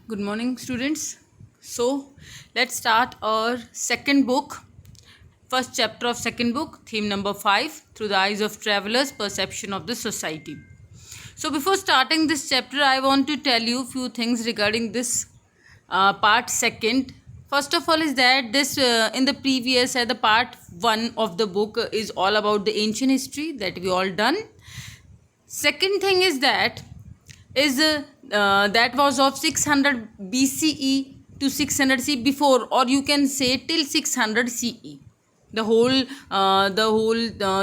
Good morning, students. So, let's start our second book, first chapter of second book, theme number 5, Through the Eyes of Travelers, Perception of the Society. So, before starting this chapter, I want to tell you few things regarding this part second. First of all, is that this in the previous the part 1 of the book is all about the ancient history that we all done. Second thing is that was of 600 BCE to 600 CE before, or you can say till 600 CE. The whole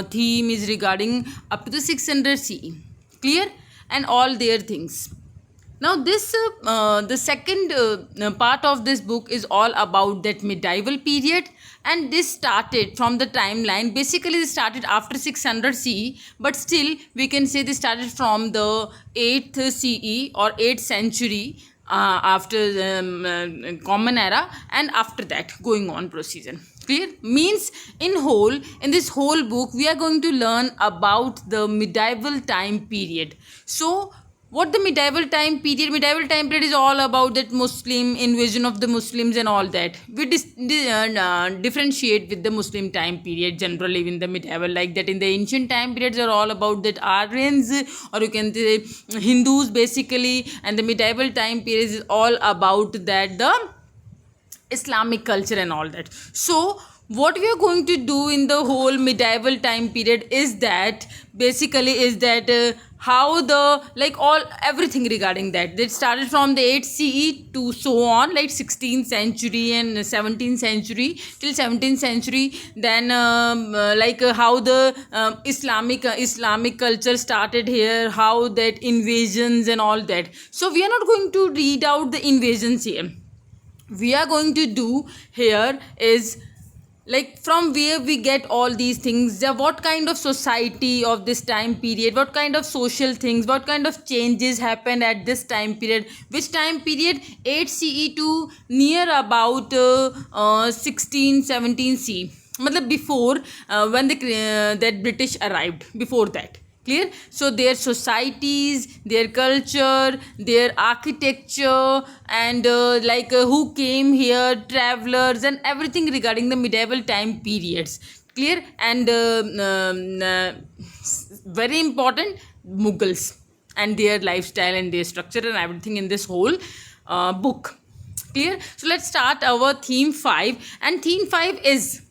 theme is regarding up to the 600 CE. Clear? And all their things. Now this the second part of this book is all about that medieval period, and this started from the timeline. Basically this started after 600 CE, but still we can say this started from the 8th CE or 8th century after common era, and after that going on procedure. Clear? Means in this whole book we are going to learn about the medieval time period. So what the medieval time period is all about, that Muslim invasion of the Muslims and all that. We differentiate with the Muslim time period generally in the medieval, like that in the ancient time periods are all about that Aryans, or you can say Hindus basically, and the medieval time period is all about that the Islamic culture and all that. So what we are going to do in the whole medieval time period is that basically is that how the like all everything regarding that started from the 8th CE to so on, like 16th century and 17th century till 17th century. Then how the Islamic culture started here, how that invasions and all that. So we are not going to read out the invasions here. We are going to do here is like from where we get all these things, what kind of society of this time period, what kind of social things, what kind of changes happened at this time period, which time period 8 CE to near about 16 17 CE, matlab before when that British arrived, before that. Clear? So their societies, their culture, their architecture, and who came here, travelers, and everything regarding the medieval time periods. Clear? And very important, Mughals and their lifestyle and their structure and everything in this whole book. Clear? So let's start our theme 5, and theme 5 is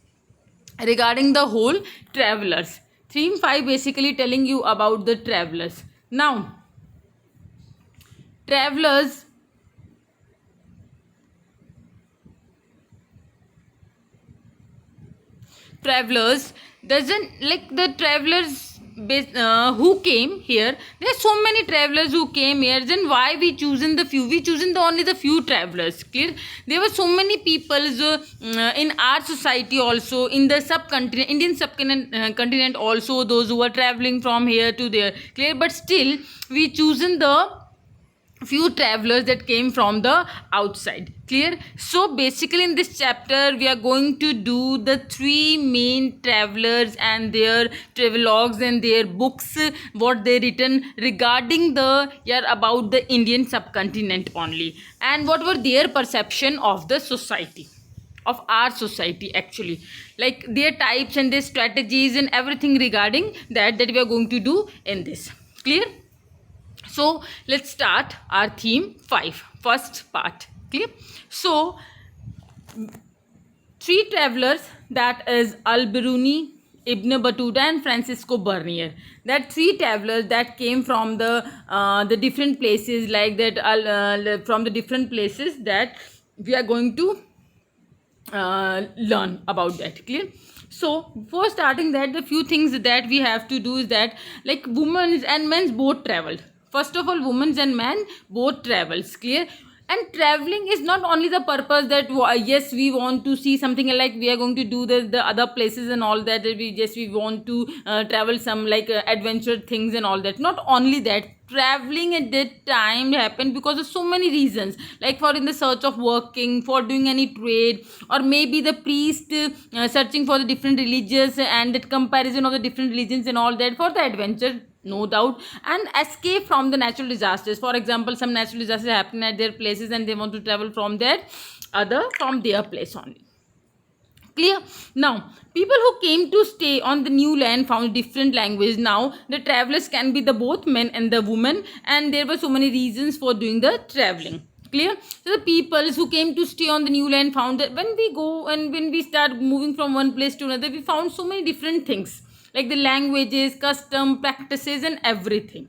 regarding the whole travelers. Theme 5 basically telling you about the travelers. Now, travelers doesn't like the travelers who came here. There are so many travelers who came here. Then why we chosen the few? We chosen only the few travelers. Clear? There were so many people in our society also, in the subcontinent, Indian subcontinent continent also, those who are traveling from here to there. Clear? But still we chosen the few travelers that came from the outside. Clear? So basically in this chapter we are going to do the 3 main travelers and their travelogues and their books, what they written regarding the about the Indian subcontinent only, and what were their perception of the society, of our society actually, like their types and their strategies and everything regarding that we are going to do in this. Clear? So let's start our theme 5, first part. Clear? So 3 travelers, that is Al-Biruni, Ibn Battuta, and Francisco Bernier. That 3 travelers that came from the different places, like that from the different places that we are going to learn about that. Clear? So before starting that, the few things that we have to do is that like women's and men's both traveled. First of all, women's and men both travels. Clear? And traveling is not only the purpose that yes we want to see something, like we are going to do the other places and all that, we want to travel some like adventure things and all that. Not only that, traveling at that time happened because of so many reasons, like for in the search of working, for doing any trade, or maybe the priest searching for the different religions and that comparison of the different religions and all that, for the adventure no doubt, and escape from the natural disasters. For example, some natural disasters happen at their places and they want to travel from their place only. Clear? Now, people who came to stay on the new land found different language. Now, the travelers can be the both men and the women, and there were so many reasons for doing the traveling. Clear? So, the peoples who came to stay on the new land found that when we go and when we start moving from one place to another, we found so many different things like the languages, custom, practices, and everything.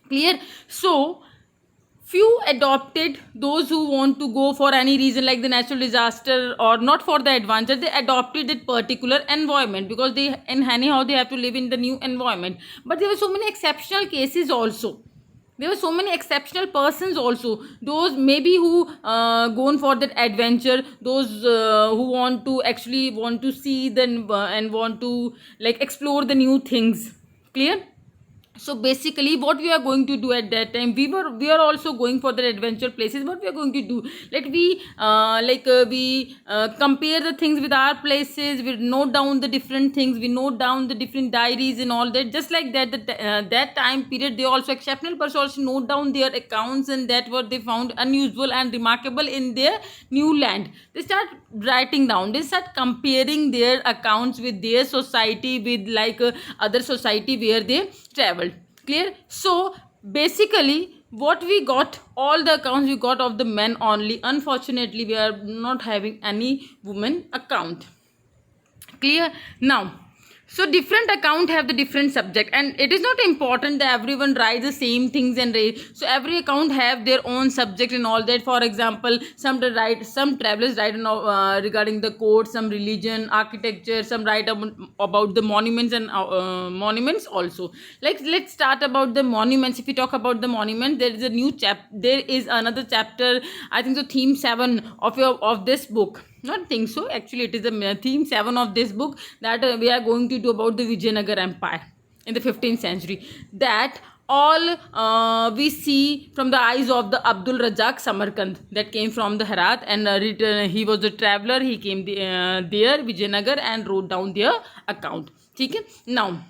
Clear? So, few adopted, those who want to go for any reason like the natural disaster or not for the adventure, they adopted that particular environment because they, and anyhow they have to live in the new environment. But there were so many exceptional cases also, there were so many exceptional persons also, those maybe who gone for that adventure, those who want to see them and want to like explore the new things. Clear? So basically what we are going to do at that time, we are also going for the adventure places. What we are going to do, we compare the things with our places, we note down the different things, we note down the different diaries and all that. Just like that, that time period, they also exceptional persons also note down their accounts and that what they found unusual and remarkable in their new land. They start writing down, they start comparing their accounts with their society, with other society where they traveled. Clear? So basically what we got, all the accounts we got of the men only. Unfortunately we are not having any woman account. Clear? Now, so different account have the different subject, and it is not important that everyone writes the same things and write. So every account have their own subject and all that. For example, some travelers write regarding the court, some religion, architecture, some write about the monuments and monuments also. Like let's start about the monuments. If we talk about the monument, there is a new there is another chapter, I think so, theme 7 of this book. Not think so, actually it is the theme 7 of this book, that we are going to do about the Vijayanagar Empire in the 15th century. That all we see from the eyes of the Abdul Razak Samarkand, that came from the Herat, and he was a traveler. He came there Vijayanagar and wrote down their account. Okay? Now,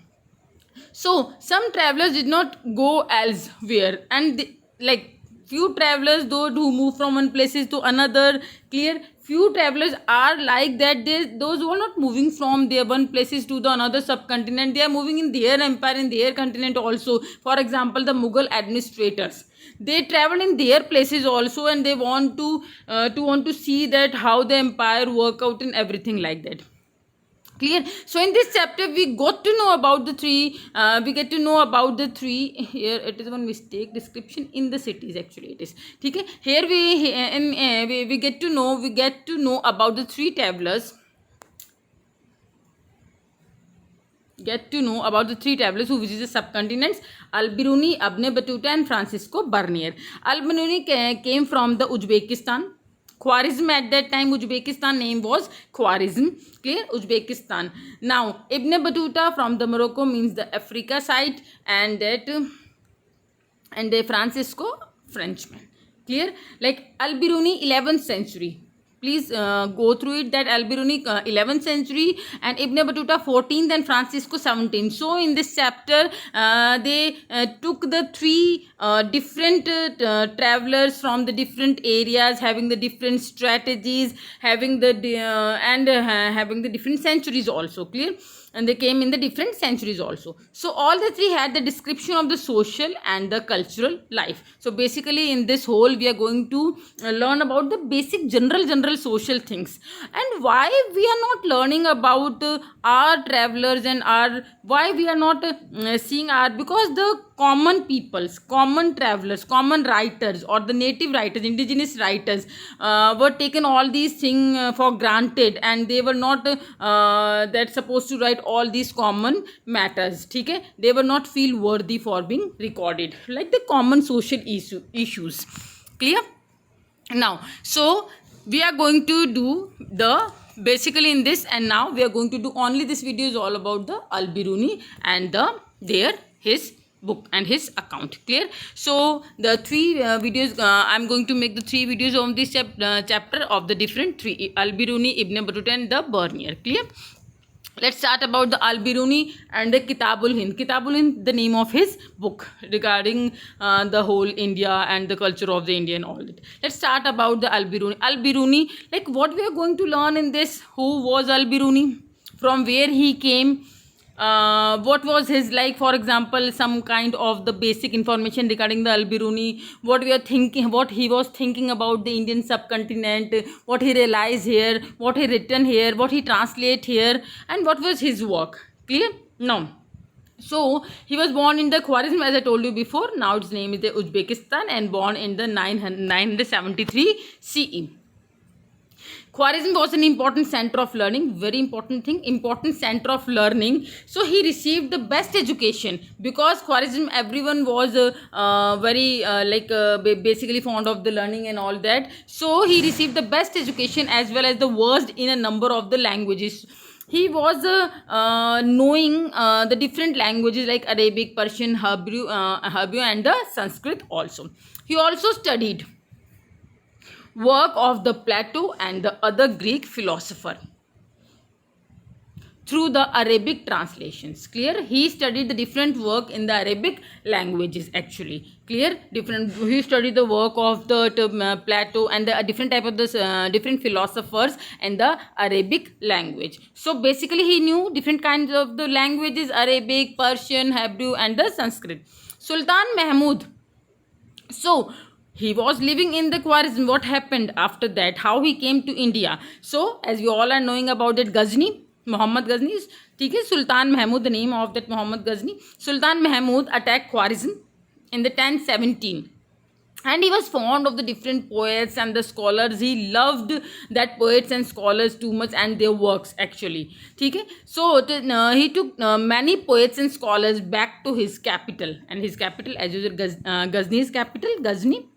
so some travelers did not go elsewhere, and few travelers those who move from one places to another. Clear? Few travelers are like that, those who are not moving from their one places to the another subcontinent, they are moving in their empire, in their continent also. For example, the Mughal administrators, they travel in their places also, and they want to see that how the empire work out and everything like that. Clear? So in this chapter we got to know about the three, we get to know about the three. Here it is one mistake, description in the cities, actually it is. Okay? Here we get to know about the three travelers. Get to know about the three travelers who visited the subcontinents: Al-Biruni, Ibn Battuta, and Francisco Bernier. Al-Biruni came from the Uzbekistan. Khwarizm, at that time Uzbekistan name was Khwarizm. Clear? Uzbekistan. Now Ibn Battuta from the Morocco, means the Africa side, and Francisco, Frenchman. Clear? Like Al-Biruni 11th century. Please go through it, that Al-Biruni 11th century and Ibn Battuta 14th and Francisco 17th. So in this chapter they took the three different travelers from the different areas, having the different strategies, having the having the different centuries also. Clear? And they came in the different centuries also. So all the three had the description of the social and the cultural life. So basically in this whole we are going to learn about the basic general social things. And why we are not learning about our travelers and why we are not seeing because the common peoples, common travelers, common writers, or the native writers, indigenous writers were taken all these things for granted, and they were not that supposed to write all these common matters. Okay? They were not feel worthy for being recorded, like the common social issues. Clear? Now, so we are going to do the basically in this, and now we are going to do only this video is all about the Al-Biruni and his book and his account. Clear? So the three videos, I'm going to make the three videos on this chapter of the different three: Al-Biruni, Ibn Battuta, and the Bernier. Clear? Let's start about the Al-Biruni and the Kitabul Hind. Kitabul Hind, the name of his book regarding the whole India and the culture of the India and all that. Let's start about the Al-Biruni. Al-Biruni, like what we are going to learn in this, who was Al-Biruni, from where he came, what was his, like for example some kind of the basic information regarding the Al-Biruni, what we are thinking, what he was thinking about the Indian subcontinent, what he realized here, what he written here, what he translate here, and what was his work. Clear now? So he was born in the Khwarizm, as I told you before. Now its name is the Uzbekistan, and born in the 973 CE. Khwarizm was an important center of learning, very important thing, important center of learning. So he received the best education, because Khwarizm, everyone was basically fond of the learning and all that. So he received the best education as well as the versed in a number of the languages. He was knowing the different languages like Arabic, Persian, Hebrew, and the Sanskrit also. He also studied work of the Plato and the other Greek philosopher through the Arabic translations. Clear? He studied the different work in the Arabic languages actually. Clear? He studied the work of the Plato and the different type of the different philosophers in the Arabic language. So basically he knew different kinds of the languages: Arabic, Persian, Hebrew, and the Sanskrit. Sultan Mahmud. So he was living in the Khwarizm. What happened after that? How he came to India? So as we all are knowing about it, Ghazni, Muhammad Ghazni, Sultan Mahmud, the name of that Muhammad Ghazni. Sultan Mahmud attacked Khwarizm in the 1017. And he was fond of the different poets and the scholars. He loved that poets and scholars too much and their works actually. So he took many poets and scholars back to his capital. And his capital, as usual, Ghazni's capital, Ghazni.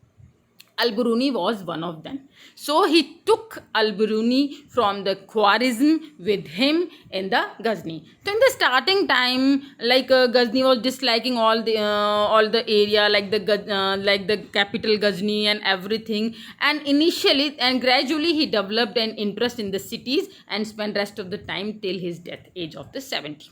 Al-Biruni was one of them. So he took Al-Biruni from the Khwarizm with him in the Ghazni. So in the starting time, like Ghazni was disliking all the area, like the capital Ghazni and everything. And initially and gradually he developed an interest in the cities and spent rest of the time till his death, age of the 70.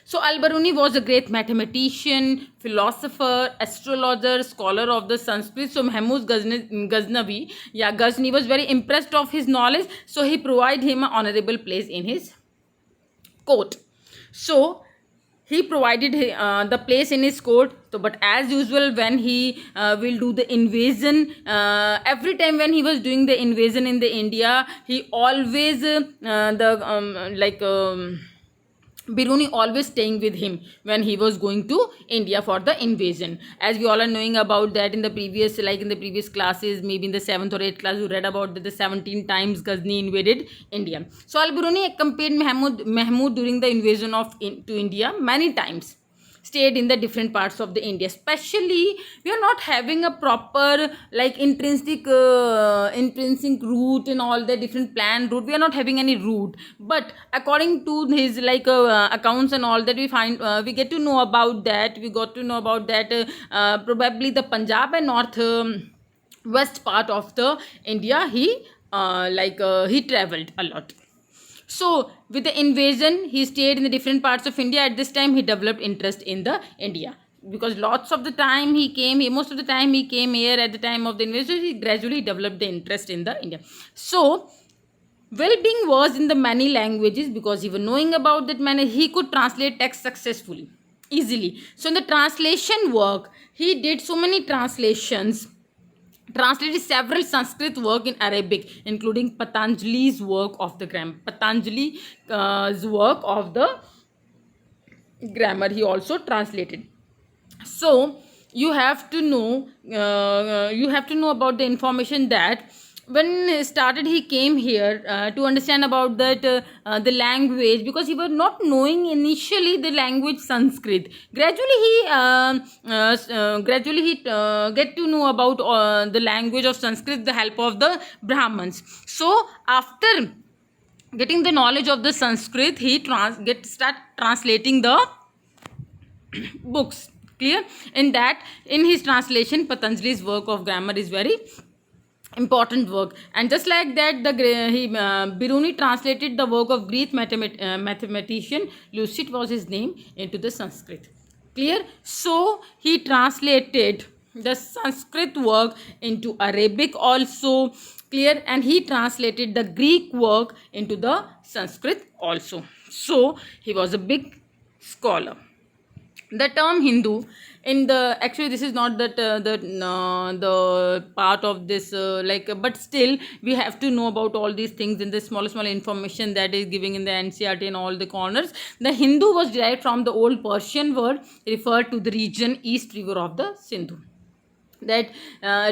So Al-Biruni was a great mathematician, philosopher, astrologer, scholar of the Sanskrit. So Mahmud Ghazni was very impressed of his knowledge. So he provided him an honorable place in his court. So he provided the place in his court. So, but as usual, when he will do the invasion, every time when he was doing the invasion in the India, he always Biruni always staying with him when he was going to India for the invasion. As we all are knowing about that in the previous, classes, maybe in the 7th or 8th class, you read about that the 17 times Ghazni invaded India. So Al-Biruni accompanied Mahmud during the invasion to India many times. Stayed in the different parts of the India. Especially we are not having a proper intrinsic route and all the different planned route. We are not having any route, but according to his accounts and all that, we find we get to know about that. We got to know about that probably the Punjab and north west part of the India. He traveled a lot. So with the invasion, he stayed in the different parts of India. At this time, he developed interest in the India, because most of the time he came here at the time of the invasion. He gradually developed the interest in the India. So well-being was in the many languages, because he was knowing about that many. He could translate text successfully, easily. So in the translation work, he did so many translations. Translated several Sanskrit work in Arabic, including Patanjali's work of the grammar. Work of the grammar he also translated. So you have to know about the information that when he started, he came here to understand about that the language, because he was not knowing initially the language Sanskrit. Gradually he get to know about the language of Sanskrit with the help of the Brahmins. So after getting the knowledge of the Sanskrit, he start translating the books. Clear? In his translation, Patanjali's work of grammar is very important work. And just like that, Biruni translated the work of Greek mathematician Lucid was his name into the Sanskrit. Clear? So he translated the Sanskrit work into Arabic also. Clear? And he translated the Greek work into the Sanskrit also. So he was a big scholar. The term Hindu in the, actually this is not that the part of this but still we have to know about all these things in the small information that is giving in the NCERT in all the corners. The Hindu was derived from the old Persian word referred to the region east river of the Sindhu, that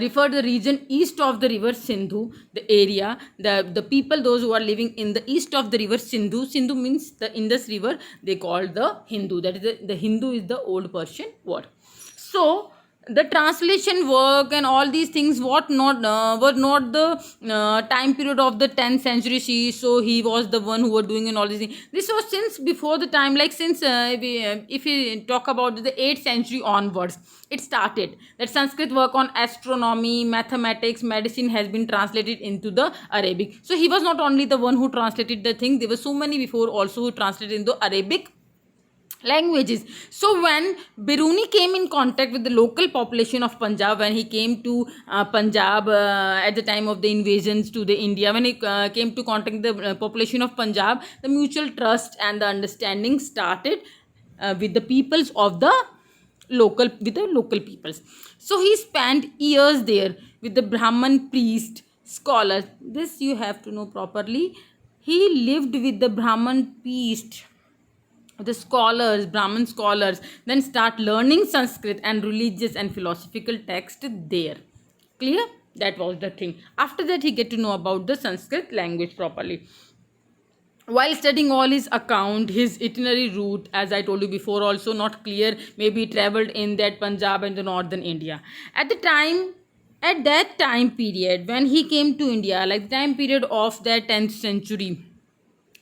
refer the region east of the river Sindhu, the area, the people, those who are living in the east of the river Sindhu. Sindhu means the Indus river, they called the Hindu. That is the Hindu is the old Persian word. So the translation work and all these things what not were not the time period of the 10th century CE. So he was the one who were doing and all these things. This was since before the time, like since if we talk about the 8th century onwards, it started that Sanskrit work on astronomy, mathematics, medicine has been translated into the Arabic. So he was not only the one who translated the thing, there were so many before also who translated into Arabic languages. So when Biruni came in contact with the local population of Punjab, when he came to Punjab at the time of the invasions to the India, when he came to contact with the population of Punjab, the mutual trust and the understanding started with the peoples of the local peoples. So he spent years there with the Brahman priest, scholars. This you have to know properly. He lived with the Brahman priest, the scholars, Brahmin scholars, then start learning Sanskrit and religious and philosophical text there. Clear? That was the thing. After that, he get to know about the Sanskrit language properly. While studying all his account, his itinerary route, as I told you before, also not clear. Maybe he traveled in that Punjab and the northern India. At that time period, when he came to India, like the time period of that 10th century,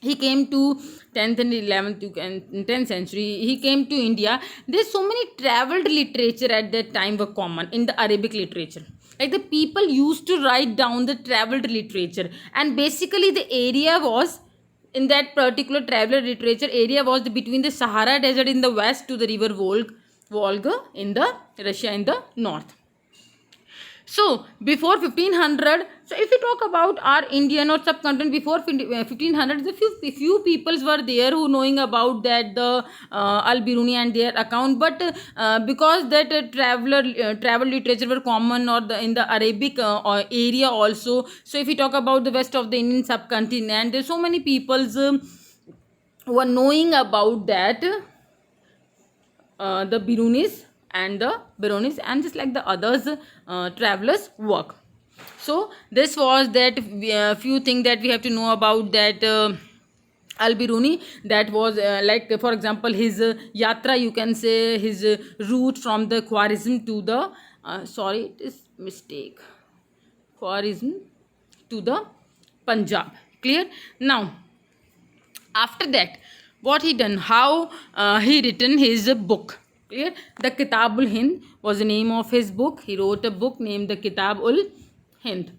he came to 10th and 11th and 10th century, he came to India. There's so many traveled literature at that time were common in the Arabic literature. Like the people used to write down the traveled literature, and basically the area was, in that particular traveler literature area was between the Sahara desert in the west to the river Volga in the Russia in the north. So before 1500, so if we talk about our Indian or subcontinent before 1500, the few peoples were there who knowing about that the Al-Biruni and their account, but because that travel literature were common or in the Arabic area also. So if we talk about the west of the Indian subcontinent, there's so many peoples who are knowing about that the Birunis and the Bironis, and just like the others travelers work. So this was that few things that we have to know about that Al-Biruni. That was like for example his yatra, you can say his route from the Khwarizm to the sorry, it is mistake, Khwarizm to the Punjab. Clear? Now after that, what he done, how he written his book. Clear? The Kitab ul Hind was the name of his book. He wrote a book named the Kitab ul Hind.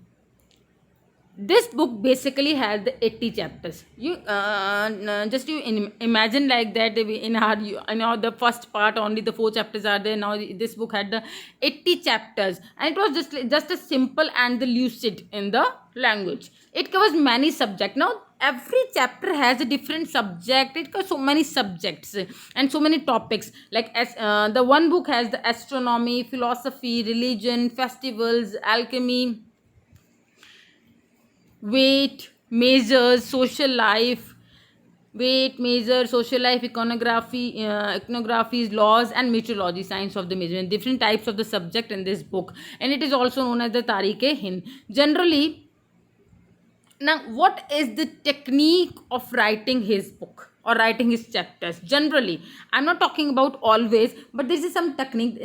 This book basically has the 80 chapters. You just you imagine like that in our the first part only the 4 chapters are there. Now this book had the 80 chapters, and it was just a simple and the lucid in the language. It covers many subjects. Now every chapter has a different subject. It covers so many subjects and so many topics. Like as the one book has the astronomy, philosophy, religion, festivals, alchemy, weight, measures, social life, iconographies, laws, and meteorology, science of the measurement. Different types of the subject in this book, and it is also known as the Tariq-e-Hind. Generally, now what is the technique of writing his book or writing his chapters? Generally, I'm not talking about always, but there is some technique.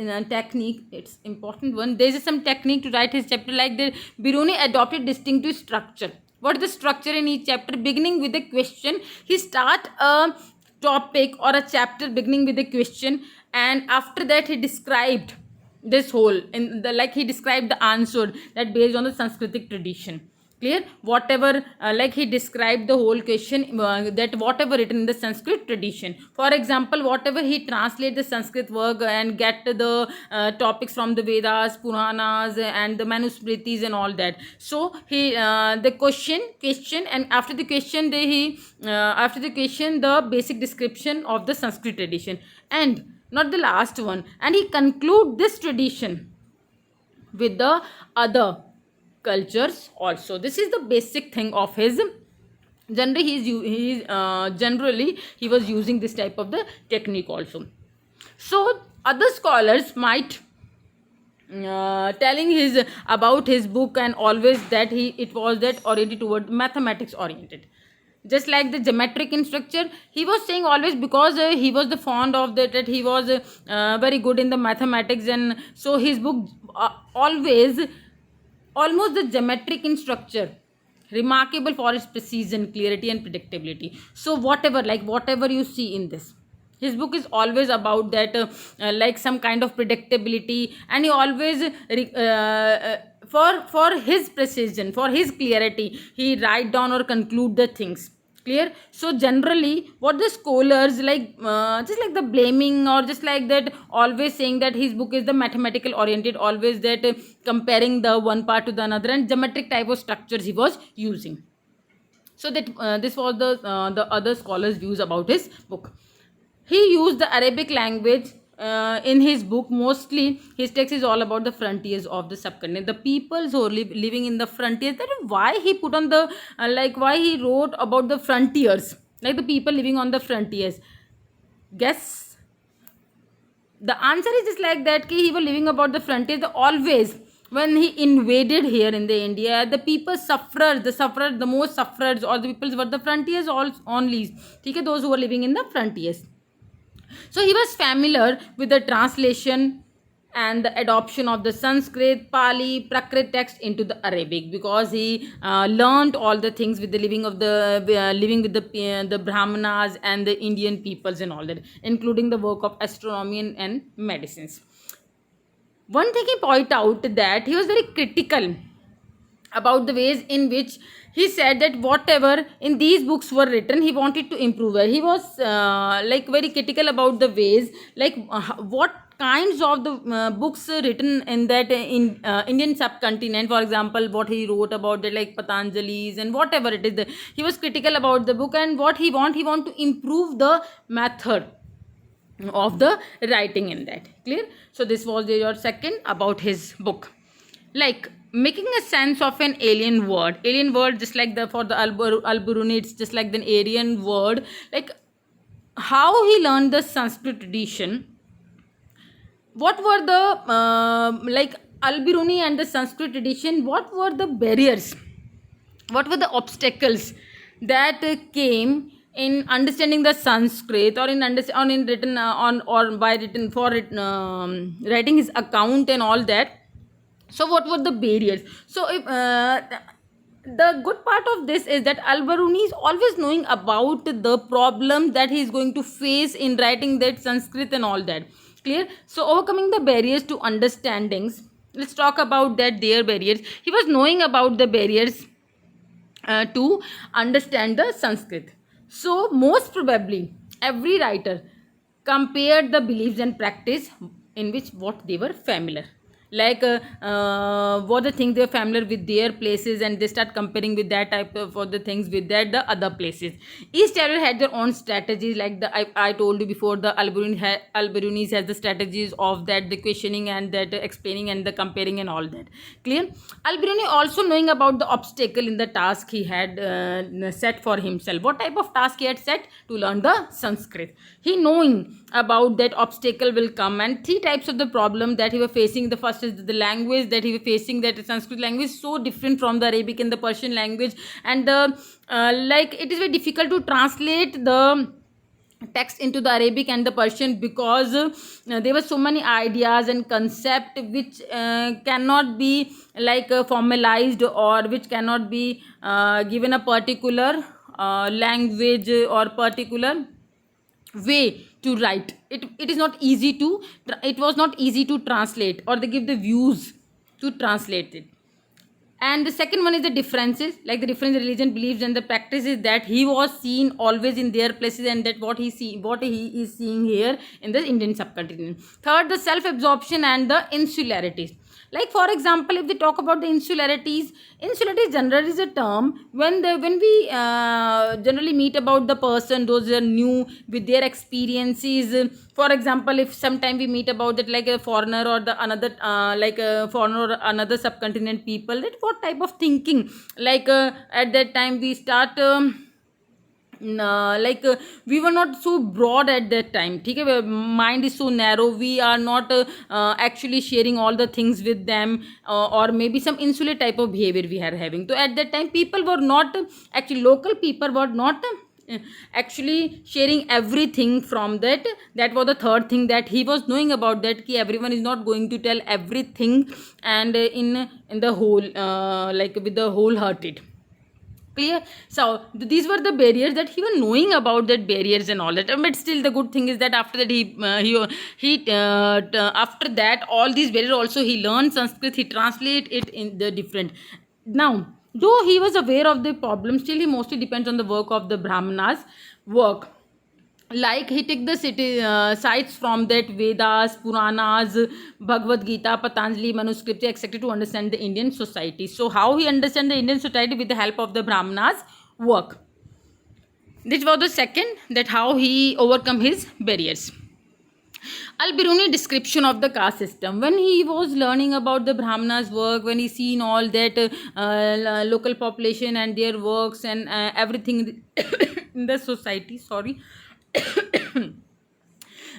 It's important one. There is some technique to write his chapter. Like the Biruni adopted distinctive structure. What is the structure in each chapter? Beginning with a question, he start a topic or a chapter beginning with a question, and after that he described this whole in the, like he described the answer that based on the Sanskritic tradition. Clear? Whatever like he described the whole question, that whatever written in the Sanskrit tradition, for example, whatever he translate the Sanskrit work and get the topics from the Vedas, Puranas, and the Manusmritis and all that. So he the question, and after the question after the question, the basic description of the Sanskrit tradition, and not the last one, and he conclude this tradition with the other cultures also. This is the basic thing of his. Generally generally he was using this type of the technique also. So other scholars might telling his about his book, and always that it was that oriented toward mathematics oriented, just like the geometric in structure. He was saying always, because he was the fond of that he was very good in the mathematics, and so his book always almost the geometric in structure, remarkable for its precision, clarity, and predictability. So whatever you see in this, his book is always about that like some kind of predictability, and he always for his precision, for his clarity, he write down or conclude the things. Clear? So generally what the scholars like, just like the blaming, or just like that always saying that his book is the mathematical oriented, always that comparing the one part to the another, and geometric type of structures he was using. So that this was the other scholars views about his book. He used the Arabic language in his book. Mostly his text is all about the frontiers of the subcontinent, the peoples who are living in the frontiers. That is why he put on the like why he wrote about the frontiers, like the people living on the frontiers. Guess the answer is just like that, he was living about the frontiers. Always when he invaded here in the India, the people suffered the most sufferers, or the peoples were the frontiers all only. Okay, those who were living in the frontiers. So he was familiar with the translation and the adoption of the Sanskrit, Pali, Prakrit text into the Arabic, because he learned all the things with the living with the Brahmanas and the Indian peoples and all that, including the work of astronomy and medicines. One thing he point out that he was very critical about the ways in which he said that whatever in these books were written, he wanted to improve it. He was like very critical about the ways, like what kinds of the books written in that in Indian subcontinent. For example, what he wrote about that, like Patanjali's and whatever it is, he was critical about the book, and what he want to improve the method of the writing in that. Clear? So this was your second about his book. Like making a sense of an alien word, just like the for the Al-Biruni, it's just like the Aryan word, like how he learned the Sanskrit tradition. What were the like Al-Biruni and the Sanskrit tradition, what were the barriers, what were the obstacles that came in understanding the Sanskrit, or in written on or by written for writing his account and all that. So what were the barriers? So if the good part of this is that Al-Biruni is always knowing about the problem that he is going to face in writing that Sanskrit and all that. Clear? So overcoming the barriers to understandings, let's talk about that, their barriers. He was knowing about the barriers to understand the Sanskrit. So most probably every writer compared the beliefs and practice in which what they were familiar, like what the things they were familiar with their places, and they start comparing with that type of the things with that the other places. Each traveler had their own strategies, like I told you before, the Al-Birunis has the strategies of that, the questioning and that explaining and the comparing and all that. Clear? Al-Biruni also knowing about the obstacle in the task he had set for himself. What type of task he had set? To learn the Sanskrit. He knowing about that obstacle will come, and three types of the problem that he was facing. The first is the language that he was facing, that Sanskrit language is so different from the Arabic and the Persian language, and the like it is very difficult to translate the text into the Arabic and the Persian, because there were so many ideas and concept which cannot be like formalized, or which cannot be given a particular language or particular way to write. It is not easy to it was not easy to translate, or they give the views to translate it. And the second one is the differences, like the different religion beliefs and the practices that he was seen always in their places, and that what he is seeing here in the Indian subcontinent. Third, the self absorption and the insularities. Like for example, if they talk about the insularities, insularity generally is a term when we generally meet about the person, those are new with their experiences. For example, if sometime we meet about that, like a foreigner or the another like a foreigner or another subcontinent people, that what type of thinking, like at that time we start like we were not so broad at that time. Okay, mind is so narrow, we are not actually sharing all the things with them, or maybe some insular type of behavior we are having. So at that time people were not actually, local people were not actually sharing everything from that. That was the third thing that he was knowing about, that ki everyone is not going to tell everything, and in the whole like with the wholehearted. Clear? So these were the barriers that he was knowing about, that barriers and all that. But still the good thing is that after that after that all these barriers also he learned Sanskrit, he translate it in the different. Now though he was aware of the problem, still he mostly depends on the work of the Brahmanas work. Like he took the sites from that Vedas, Puranas, Bhagavad Gita, Patanjali manuscripts, etc. to understand the Indian society. So how he understand the Indian society? With the help of the Brahmanas work. This was the second, that how he overcome his barriers. Al-Biruni description of the caste system. When he was learning about the Brahmanas work, when he seen all that local population and their works and everything in the society, sorry,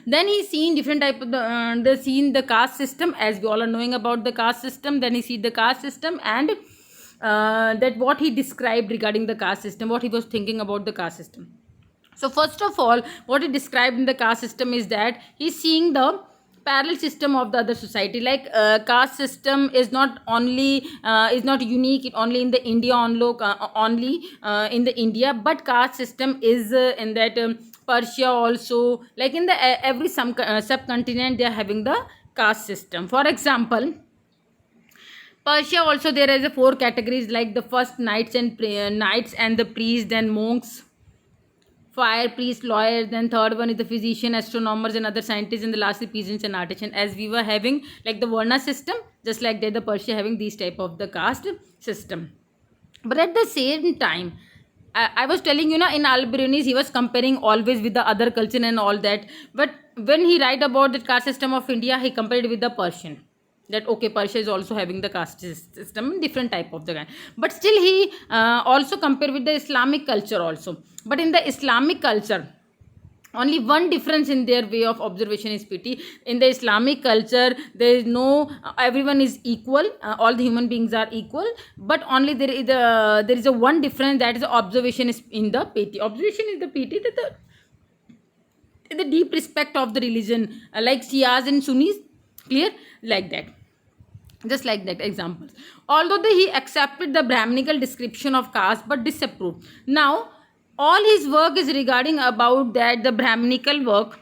then he seen different type of the caste system, as we all are knowing about the caste system. Then he see the caste system, and that what he described regarding the caste system, what he was thinking about the caste system. So first of all, what he described in the caste system is that he's seeing the parallel system of the other society. Like caste system is not only is not unique only in the India, only in the India, but caste system is in that Persia also, like in the every subcontinent they are having the caste system. For example, Persia also there is a 4 categories, like the first knights and the priests, then monks, fire priest, lawyers, then third one is the physician, astronomers and other scientists, and the lastly peasants and artisans. As we were having like the Varna system, just like that the Persia having these type of the caste system. But at the same time, I was telling you, in Al-Biruni he was comparing always with the other culture and all that. But when he write about the caste system of India, he compared it with the Persian. That okay, Persia is also having the caste system, different type of the kind. But still he also compared with the Islamic culture also. But in the Islamic culture, only one difference in their way of observation is pity. In the Islamic culture, there is no everyone is equal, all the human beings are equal, but only there is a one difference, that is observation is in the piety. Observation is the piety, that the deep respect of the religion, like Shias and Sunnis. Clear? Like that, just like that examples. Although he accepted the Brahminical description of caste but disapproved. Now all his work is regarding about that the Brahminical work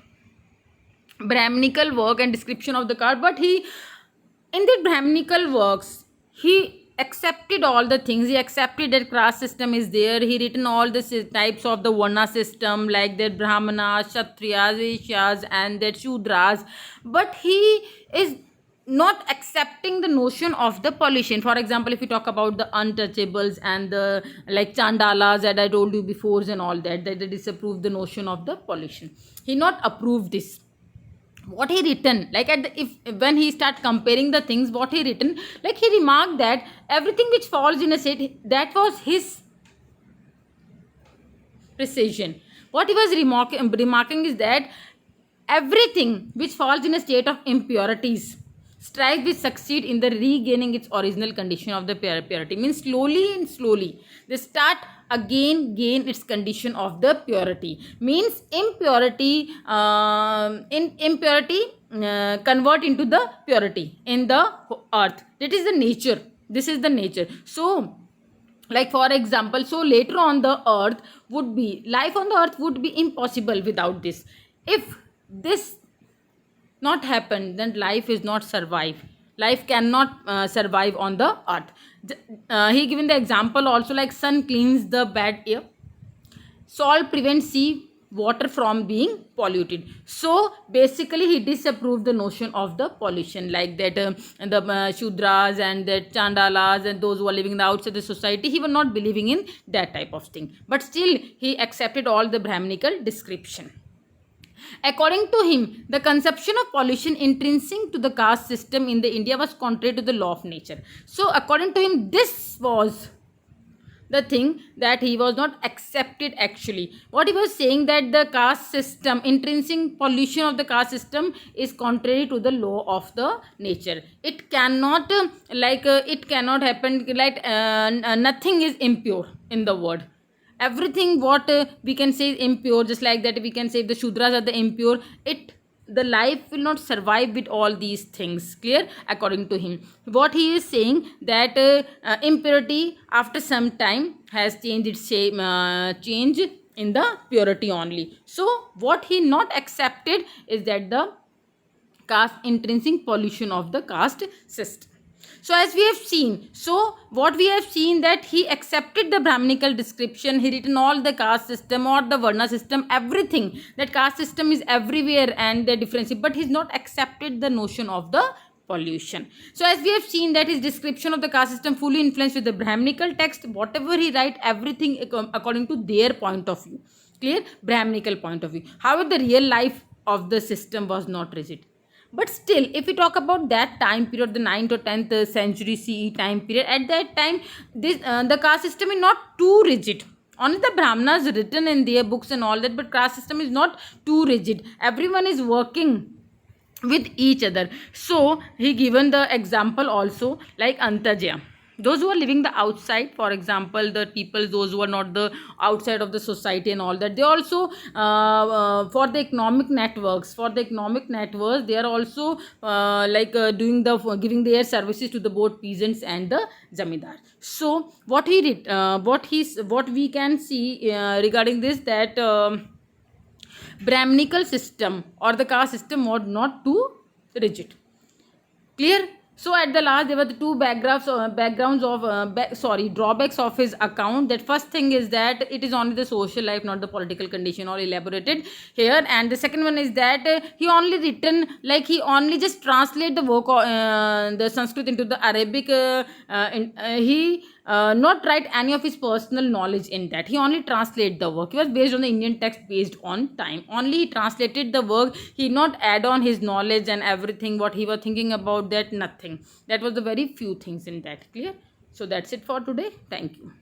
and description of the caste. But he, in the Brahminical works, he accepted all the things. He accepted that caste system is there. He written all the types of the Varna system, like that Brahmanas, Kshatriyas, Vaishyas and that Shudras. But he is not accepting the notion of the pollution. For example, if you talk about the untouchables and the like Chandalas that I told you before and all that, they disapprove the notion of the pollution. He not approved this. What he written, like when he start comparing the things, what he written, like he remarked that everything which falls in a state, that was his precision. What he was remarking is that everything which falls in a state of impurities strives to succeed in the regaining its original condition of the purity. Means slowly they start again gain its condition of the purity. Means impurity convert into the purity in the earth. That is the nature. This is the nature. So like for example, so later on the earth would be, life on the earth would be impossible without this. If this not happen, then life is not survive. Life cannot survive on the earth. He given the example also, like sun cleans the bad air, salt prevents sea water from being polluted. So basically he disapproved the notion of the pollution, like that the shudras and the chandalas and those who are living in the outside the society, he was not believing in that type of thing, but still he accepted all the brahminical description. According to him, the conception of pollution intrinsic to the caste system in the India was contrary to the law of nature. So according to him, this was the thing that he was not accepted. Actually what he was saying, that the caste system, intrinsic pollution of the caste system is contrary to the law of the nature. It cannot it cannot happen, like nothing is impure in the world. Everything what we can say is impure, just like that we can say if the shudras are the impure, it the life will not survive with all these things. Clear? According to him, what he is saying, that impurity after some time has changed its shape, change in the purity only. So what he not accepted is that the caste, intrinsic pollution of the caste system. So as we have seen, so what we have seen, that he accepted the brahminical description, he written all the caste system or the varna system, everything, that caste system is everywhere and the difference, but he's not accepted the notion of the pollution. So as we have seen, that his description of the caste system fully influenced with the brahminical text, whatever he write, everything according to their point of view. Clear? Brahminical point of view. However, the real life of the system was not rigid. But still, if we talk about that time period, the 9th or 10th century CE time period, at that time, this the caste system is not too rigid. Only the Brahmanas written in their books and all that, but caste system is not too rigid. Everyone is working with each other. So he given the example also, like Antajya. Those who are living the outside, for example the people, those who are not the outside of the society and all that, they also for the economic networks, they are also doing the giving their services to the both peasants and the zamindar. So what he did, what we can see regarding this, that brahminical system or the caste system was not too rigid. Clear? So at the last, there were the two drawbacks of his account. That first thing is that it is only the social life, not the political condition, or elaborated here. And the second one is that he only written, like he only just translate the work, the Sanskrit into the Arabic. He not write any of his personal knowledge in that. He only translate the work. He was based on the Indian text, based on time. Only he translated the work. He not add on his knowledge and everything what he was thinking about that, nothing. That was the very few things in that. Clear? So that's it for today. Thank you.